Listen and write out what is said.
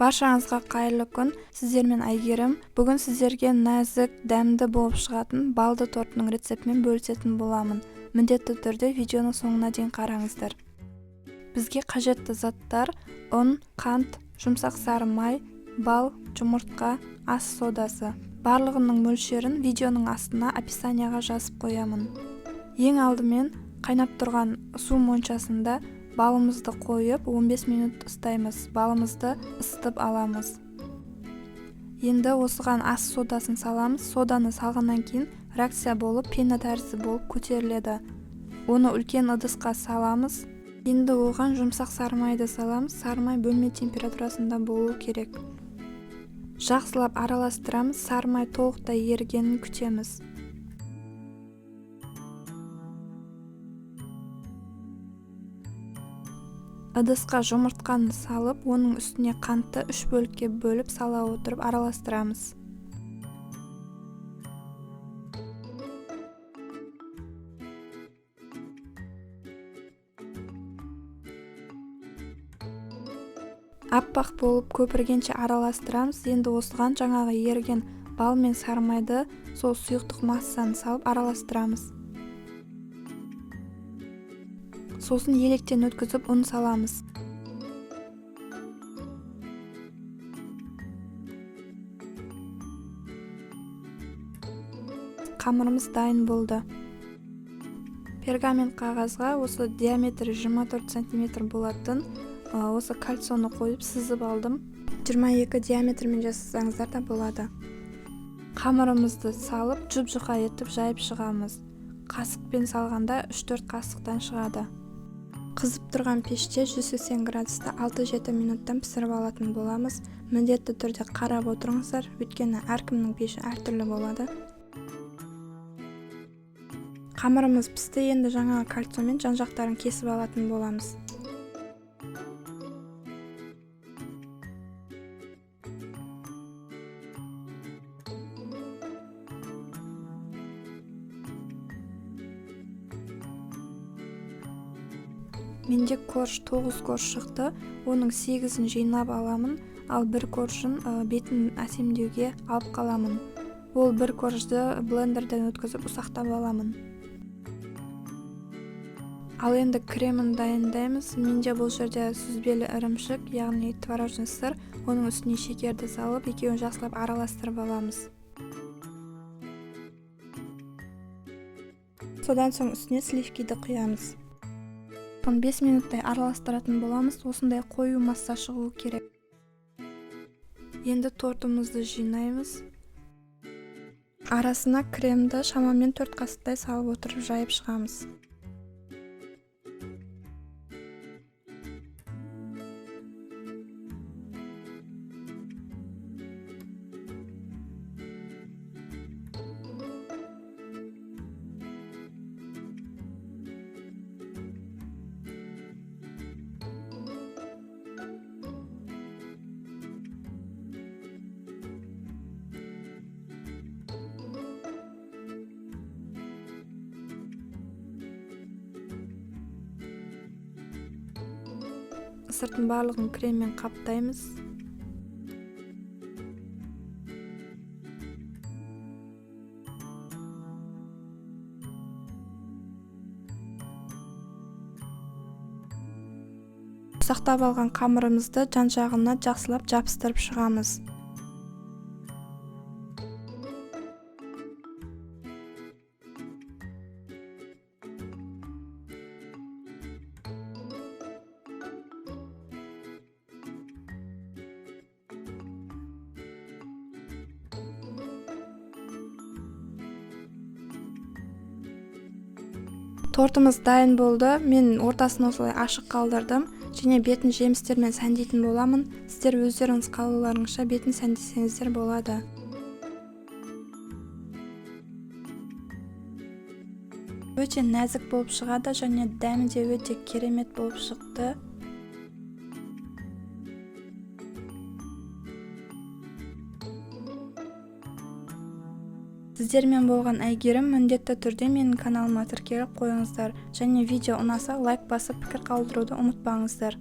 Баршаңызға қайырлы күн. Сіздермен Айгерім. Бүгін сіздерге нәзік, дәмді болып шығатын балды тортының рецептімен бөлісетін боламын. Міндетті түрде видеоны соңына дейін қараңыздар. Бізге қажетті заттар: ұн, қант, жұмсақ сары май, бал, жұмыртқа, ас содасы. Барлығының мөлшерін видеоның астына описанияға жазып қоямын. Ең алдымен қайнап тұрған су моншасында балымызды қойып 15 минут ұстаймыз. Балымызды ысытып аламыз. Енді осыған ас содасын саламыз. Соданы салғаннан кейін реакция болып, пена тәрізді болып көтеріледі. Оны үлкен ыдысқа саламыз. Енді оған жұмсақ сары майды саламыз. Сары май бөлме температурасында болу керек. Жақсылап араластырамыз. Сары май толықтай ерігенін күтеміз. Ыдысқа жұмыртқаны салып, оның үстіне қантты 3 бөлікке бөліп сала отырып араластырамыз. Аппақ болып көпіргенше араластырамыз. Енді осыған жаңағы еріген бал мен сары майды, сол сұйықтық массаны салып араластырамыз. Сосын електен өткізіп ұн саламыз. Қамырымыз дайын болды. Пергамент қағазға осы диаметрі 24 см болатын осы кальцоны қойып сызып алдым. 22 диаметрмен жасасаңыздар да болады. Қамырымызды салып, жұп-жұқа етіп жайып шығамыз. Қасықпен салғанда 3-4 қасықтан шығады. Қызып тұрған пеште 180 градуста 6-7 минуттан пісіріп алатын боламыз. Міндетті түрде қарап отырыңыздар, өйткені әркімнің пеші әртүрлі болады. Қамырымыз пісті, енді жаңағы кальцомен жан-жақтарын кесіп алатын боламыз. Менде корж 9 корж шықты, оның 8-ін жинап аламын, ал бір коржын бетін әсемдеуге алып қаламын. Ол бір коржды блендерден өткізіп ұсақтап аламын. Ал енді кремін дайындаймыз. Менде бұл жерде сүзбелі ірімшік, яғни творожный сыр, оның үстіне шекерді салып, екеуін жақсылап араластырып аламыз. Содан соң үстіне сливкиді құямыз. 15 минуттай араластыратын боламыз. Осындай қою масса шығу керек. Енді тортымызды жинаймыз. Арасына кремді шамамен 4 қасықтай салып отырып жайып шығамыз. Сыртын барлығын креммен қаптаймыз. Сақтап алған қамырымызды жан-жағына жақсылап жабыстырып шығамыз. Тортымыз дайын болды. Мен ортасын осылай ашық қалдырдым. Және бетін жемістермен сәндейтін боламын. Сіздер өздеріңіз қалауларыңызша бетін сәндесеңіздер болады. Өте нәзік болып шығады және дәмі де өте керемет болып шықты. Сіздермен болған Айгерім. Міндетті түрде менің каналыма тіркеліп қойыңыздар. Және видео ұнаса лайк басып пікір қалдыруды ұмытпаңыздар.